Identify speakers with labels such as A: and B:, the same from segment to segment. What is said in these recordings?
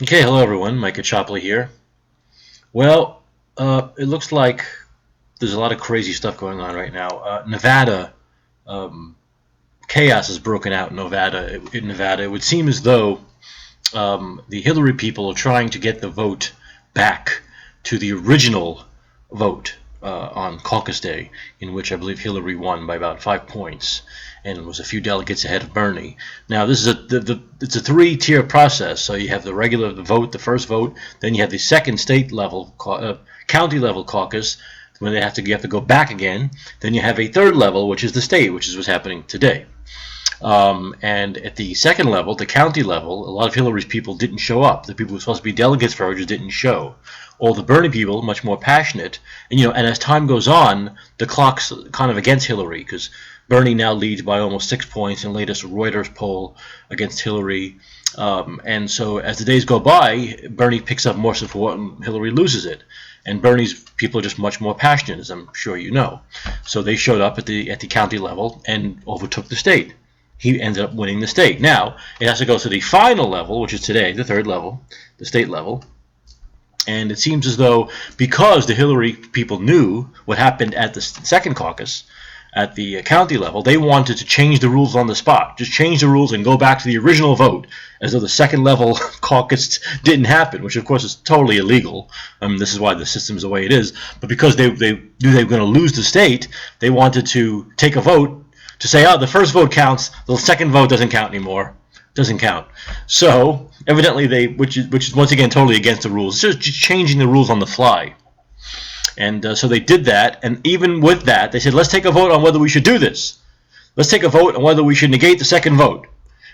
A: Okay, hello everyone. Mike Caccioppoli here. Well, it looks like there's a lot of crazy stuff going on right now. Nevada, um, chaos has broken out in Nevada. It would seem as though the Hillary people are trying to get the vote back to the original vote on caucus day, in which I believe Hillary won by about 5 points and was a few delegates ahead of Bernie. Now, this is it's a three-tier process. So you have the vote, the first vote, then you have the second state level, county level caucus, when you have to go back again. Then you have a third level, which is the state, which is what's happening today. And at the second level, the county level, a lot of Hillary's people didn't show up. The people who were supposed to be delegates for her just didn't show. All the Bernie people, much more passionate, and as time goes on, the clock's kind of against Hillary because Bernie now leads by almost 6 points in the latest Reuters poll against Hillary. And so as the days go by, Bernie picks up more support and Hillary loses it. And Bernie's people are just much more passionate, as I'm sure you know. So they showed up at the county level and overtook the state. He ended up winning the state. Now, it has to go to the final level, which is today, the third level, the state level. And it seems as though because the Hillary people knew what happened at the second caucus, at the county level, they wanted to change the rules on the spot. Just change the rules and go back to the original vote, as though the second level caucus didn't happen, which of course is totally illegal. This is why the system's the way it is. But because they knew they were going to lose the state, they wanted to take a vote to say, oh, the first vote counts, the second vote doesn't count anymore. Doesn't count. So evidently which is once again totally against the rules. It's just changing the rules on the fly. And so they did that, and even with that, they said, let's take a vote on whether we should do this. Let's take a vote on whether we should negate the second vote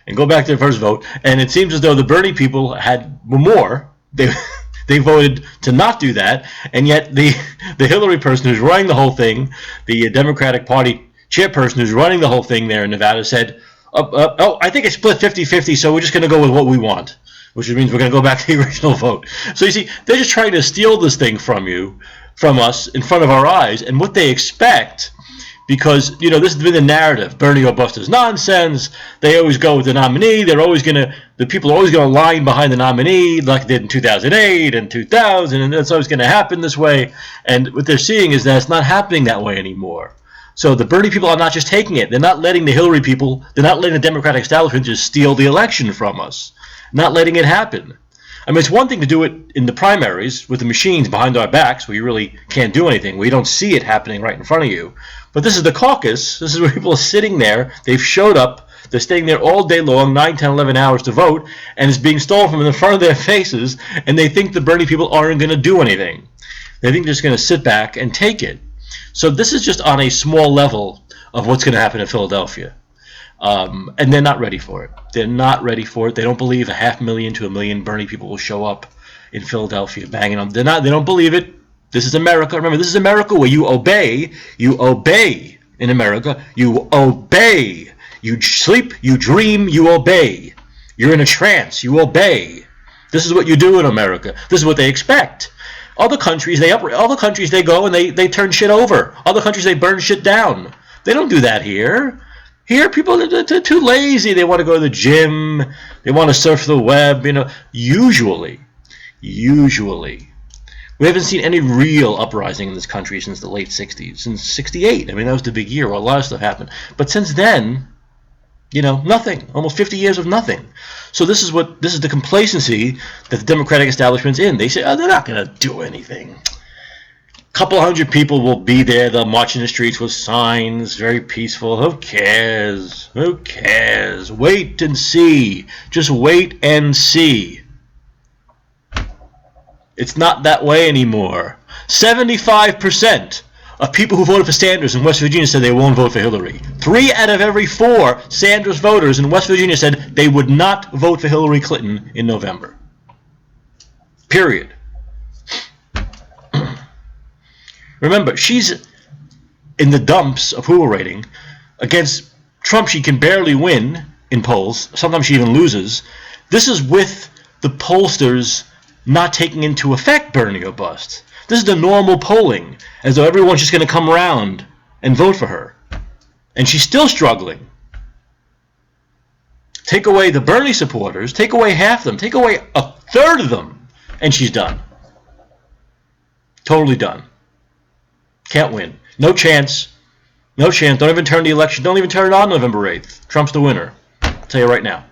A: and go back to the first vote. And it seems as though the Bernie people were more. They voted to not do that, and yet the Hillary person who's running the whole thing, the Democratic Party chairperson who's running the whole thing there in Nevada said, oh, I think it's split 50-50, so we're just going to go with what we want, which means we're going to go back to the original vote. So you see, they're just trying to steal this thing from us in front of our eyes, and what they expect, because this has been the narrative, Bernie or bust is nonsense. They always go with the nominee. The people are always going to line behind the nominee, like they did in 2008 and 2000, and that's always going to happen this way. And what they're seeing is that it's not happening that way anymore. So the Bernie people are not just taking it. They're not letting the Hillary people, they're not letting the Democratic establishment just steal the election from us. Not letting it happen. I mean, it's one thing to do it in the primaries with the machines behind our backs where you really can't do anything, where you don't see it happening right in front of you. But this is the caucus. This is where people are sitting there. They've showed up. They're staying there all day long, 9, 10, 11 hours to vote, and it's being stolen from in front of their faces, and they think the Bernie people aren't going to do anything. They think they're just going to sit back and take it. So this is just on a small level of what's going to happen in Philadelphia. And they're not ready for it. They're not ready for it. They don't believe 500,000 to 1 million Bernie people will show up in Philadelphia banging on. They don't believe it. This is America. Remember, this is America where you obey. You obey in America. You obey. You sleep, you dream, you obey. You're in a trance, you obey. This is what you do in America. This is what they expect. Other countries, they go and they turn shit over. Other countries, they burn shit down. They don't do that here. Here, people are too lazy. They want to go to the gym. They want to surf the web. Usually. We haven't seen any real uprising in this country since the late 60s. Since 68. I mean, that was the big year where a lot of stuff happened. But since then, nothing. Almost 50 years of nothing. So this is the complacency that the Democratic establishment's in. They say, oh, they're not going to do anything. Couple hundred people will be there. They'll march in the streets with signs, very peaceful. Who cares? Who cares? Wait and see. Just wait and see. It's not that way anymore. 75% of people who voted for Sanders in West Virginia said they won't vote for Hillary. 3 out of every 4 Sanders voters in West Virginia said they would not vote for Hillary Clinton in November. Period. Remember, she's in the dumps of approval rating. Against Trump, she can barely win in polls. Sometimes she even loses. This is with the pollsters not taking into effect Bernie or bust. This is the normal polling, as though everyone's just going to come around and vote for her. And she's still struggling. Take away the Bernie supporters, take away half of them, take away a Third of them. And she's done. Totally done. Can't win. No chance. No chance. Don't even turn the election. Don't even turn it on November 8th. Trump's the winner. I'll tell you right now.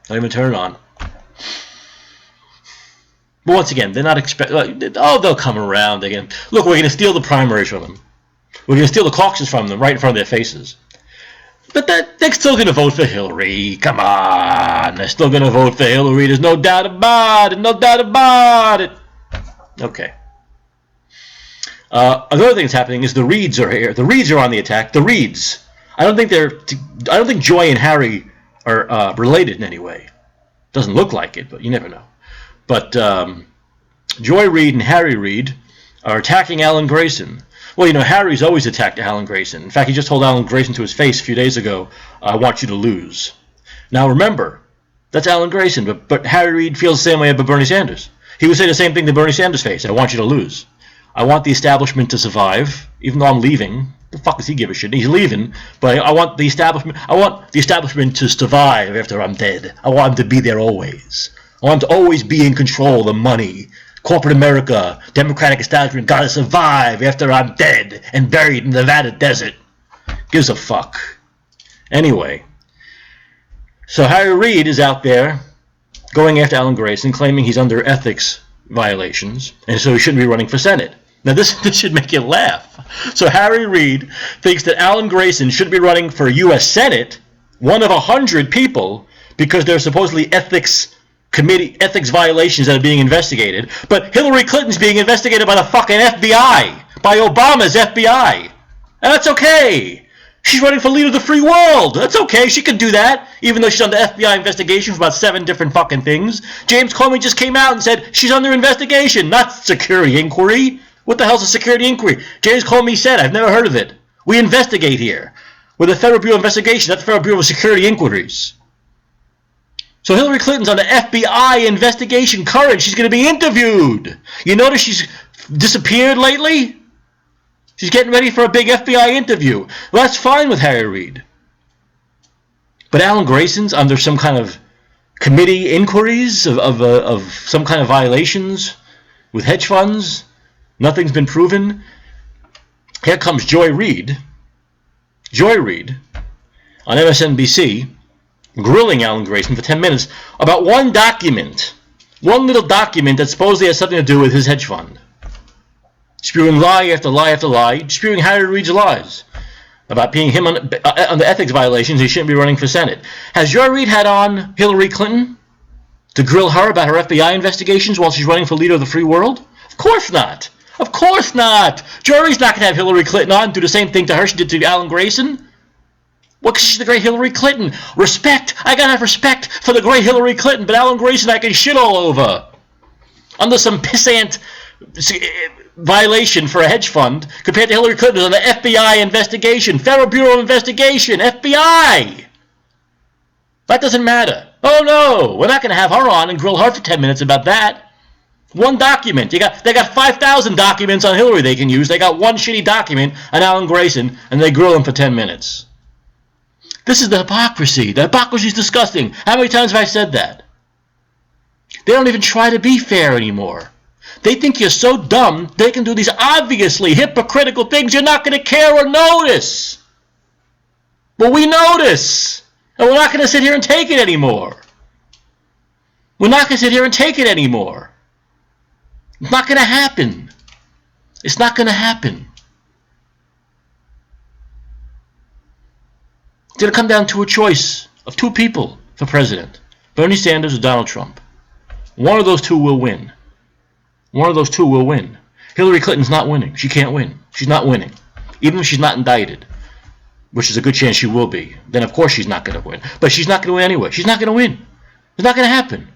A: Don't even turn it on. But once again, they're not they'll come around again. Look, we're going to steal the primaries from them. We're going to steal the caucus from them right in front of their faces. But they're still going to vote for Hillary. Come on. They're still going to vote for Hillary. There's no doubt about it. No doubt about it. Okay. Another thing that's happening is the Reids are here. The Reids are on the attack. The Reids. I don't think Joy and Harry are related in any way. Doesn't look like it, but you never know. But Joy Reid and Harry Reid are attacking Alan Grayson. Well, you know, Harry's always attacked Alan Grayson. In fact, he just told Alan Grayson to his face a few days ago, I want you to lose. Now remember, that's Alan Grayson, but Harry Reid feels the same way about Bernie Sanders. He would say the same thing to Bernie Sanders' face, I want you to lose. I want the establishment to survive, even though I'm leaving. The fuck does he give a shit? He's leaving, but I want the establishment to survive after I'm dead. I want him to be there always. I want him to always be in control of the money. Corporate America, Democratic establishment, gotta survive after I'm dead and buried in the Nevada desert. Gives a fuck. Anyway, so Harry Reid is out there going after Alan Grayson, claiming he's under ethics violations, and so he shouldn't be running for Senate. Now this should make you laugh. So Harry Reid thinks that Alan Grayson should be running for U.S. Senate, one of 100 people, because there's supposedly ethics violations that are being investigated. But Hillary Clinton's being investigated by the fucking FBI, by Obama's FBI. And that's okay. She's running for leader of the free world. That's okay. She can do that, even though she's under FBI investigation for about 7 different fucking things. James Comey just came out and said she's under investigation, not security inquiry. What the hell's a security inquiry? James Comey said, I've never heard of it. We investigate here. We're the Federal Bureau of Investigation, not the Federal Bureau of Security Inquiries. So Hillary Clinton's on the FBI investigation current. She's going to be interviewed. You notice she's disappeared lately? She's getting ready for a big FBI interview. Well, that's fine with Harry Reid. But Alan Grayson's under some kind of committee inquiries of some kind of violations with hedge funds. Nothing's been proven. Here comes Joy Reid on MSNBC, grilling Alan Grayson for 10 minutes about one little document that supposedly has something to do with his hedge fund. Spewing lie after lie after lie, spewing Harry Reid's lies about being him on the ethics violations. He shouldn't be running for Senate. Has Joy Reid had on Hillary Clinton to grill her about her FBI investigations while she's running for leader of the free world? Of course not. Of course not. Joy Reid's not going to have Hillary Clinton on and do the same thing to her she did to Alan Grayson. Well, because she's the great Hillary Clinton. Respect. I got to have respect for the great Hillary Clinton, but Alan Grayson I can shit all over. Under some pissant violation for a hedge fund compared to Hillary Clinton on the FBI investigation, Federal Bureau of Investigation, FBI. That doesn't matter. Oh no, we're not going to have her on and grill her for 10 minutes about that. One document. They got 5,000 documents on Hillary they can use. They got one shitty document on Alan Grayson, and they grill him for 10 minutes. This is the hypocrisy. The hypocrisy is disgusting. How many times have I said that? They don't even try to be fair anymore. They think you're so dumb, they can do these obviously hypocritical things you're not going to care or notice. But we notice. And we're not going to sit here and take it anymore. We're not going to sit here and take it anymore. It's not going to happen. It's not going to happen. It's going to come down to a choice of 2 people for president. Bernie Sanders or Donald Trump. One of those 2 will win. One of those 2 will win. Hillary Clinton's not winning. She can't win. She's not winning. Even if she's not indicted, which is a good chance she will be, then of course she's not going to win. But she's not going to win anyway. She's not going to win. It's not going to happen.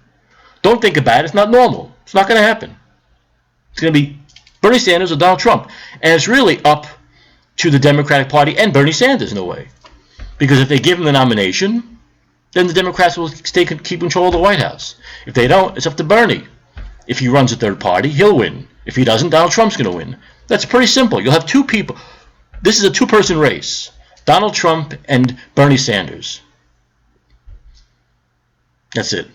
A: Don't think about it. It's not normal. It's not going to happen. It's going to be Bernie Sanders or Donald Trump. And it's really up to the Democratic Party and Bernie Sanders in a way. Because if they give him the nomination, then the Democrats will keep control of the White House. If they don't, it's up to Bernie. If he runs a third party, he'll win. If he doesn't, Donald Trump's going to win. That's pretty simple. You'll have 2 people. This is a 2-person race. Donald Trump and Bernie Sanders. That's it.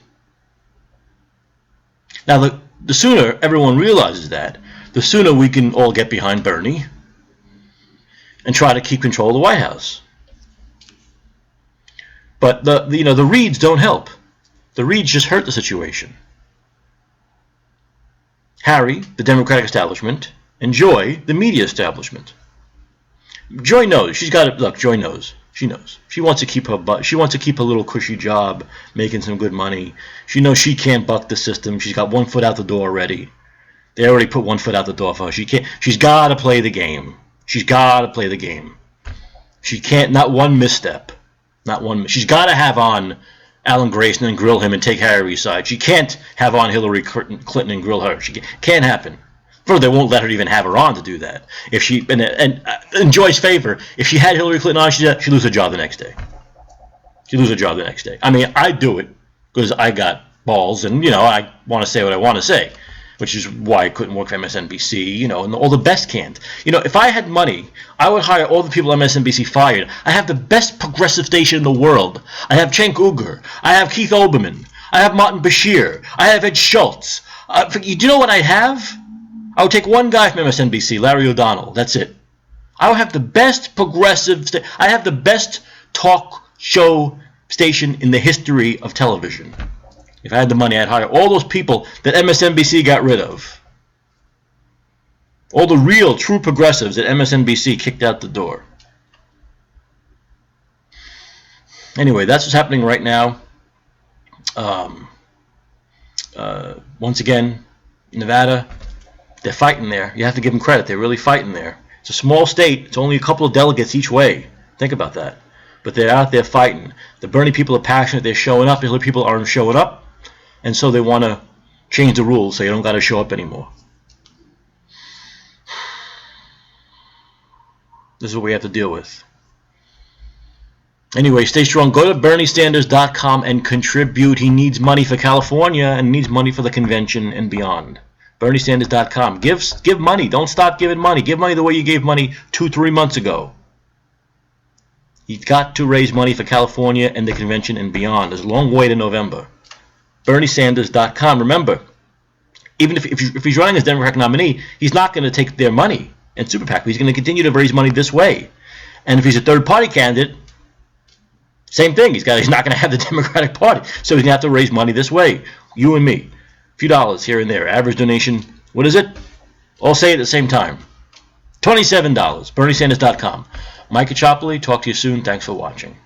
A: Now, the sooner everyone realizes that, the sooner we can all get behind Bernie and try to keep control of the White House. But the Reids don't help. The Reids just hurt the situation. Harry, the Democratic establishment, and Joy, the media establishment. Joy knows. She's got it. Look, Joy knows. She knows. She wants to keep she wants to keep a little cushy job, making some good money. She knows she can't buck the system. She's got one foot out the door already. They already put one foot out the door for her. She can't. She's got to play the game. She's got to play the game. She can't. Not one misstep. Not one. She's got to have on Alan Grayson and grill him and take Harry's side. She can't have on Hillary Clinton and grill her. She can't happen. Further, they won't let her even have her on to do that. If she and in Joy's favor, if she had Hillary Clinton on, she'd lose her job the next day. She'd lose her job the next day. I mean, I'd do it because I got balls, and I want to say what I want to say, which is why I couldn't work for MSNBC. And all the best can't. If I had money, I would hire all the people MSNBC fired. I have the best progressive station in the world. I have Cenk Uygur. I have Keith Olbermann. I have Martin Bashir. I have Ed Schultz. Do you know what I have? I would take one guy from MSNBC, Larry O'Donnell. That's it. I would have the best progressive. I have the best talk show station in the history of television. If I had the money, I'd hire all those people that MSNBC got rid of. All the real, true progressives that MSNBC kicked out the door. Anyway, that's what's happening right now. Once again, Nevada, they're fighting there. You have to give them credit. They're really fighting there. It's a small state. It's only a couple of delegates each way. Think about that. But they're out there fighting. The Bernie people are passionate. They're showing up. The Hillary people aren't showing up. And so they want to change the rules so you don't got to show up anymore. This is what we have to deal with. Anyway, stay strong. Go to BernieSanders.com and contribute. He needs money for California and needs money for the convention and beyond. BernieSanders.com. Give money. Don't stop giving money. Give money the way you gave money 2-3 months ago. You've got to raise money for California and the convention and beyond. There's a long way to November. BernieSanders.com. Remember, even if he's running as Democratic nominee, he's not going to take their money and super PAC. He's going to continue to raise money this way. And if he's a third-party candidate, same thing. He's not going to have the Democratic Party. So he's going to have to raise money this way. You and me. A few dollars here and there. Average donation, what is it? All say it at the same time. $27. BernieSanders.com. Mike Caccioppoli, talk to you soon. Thanks for watching.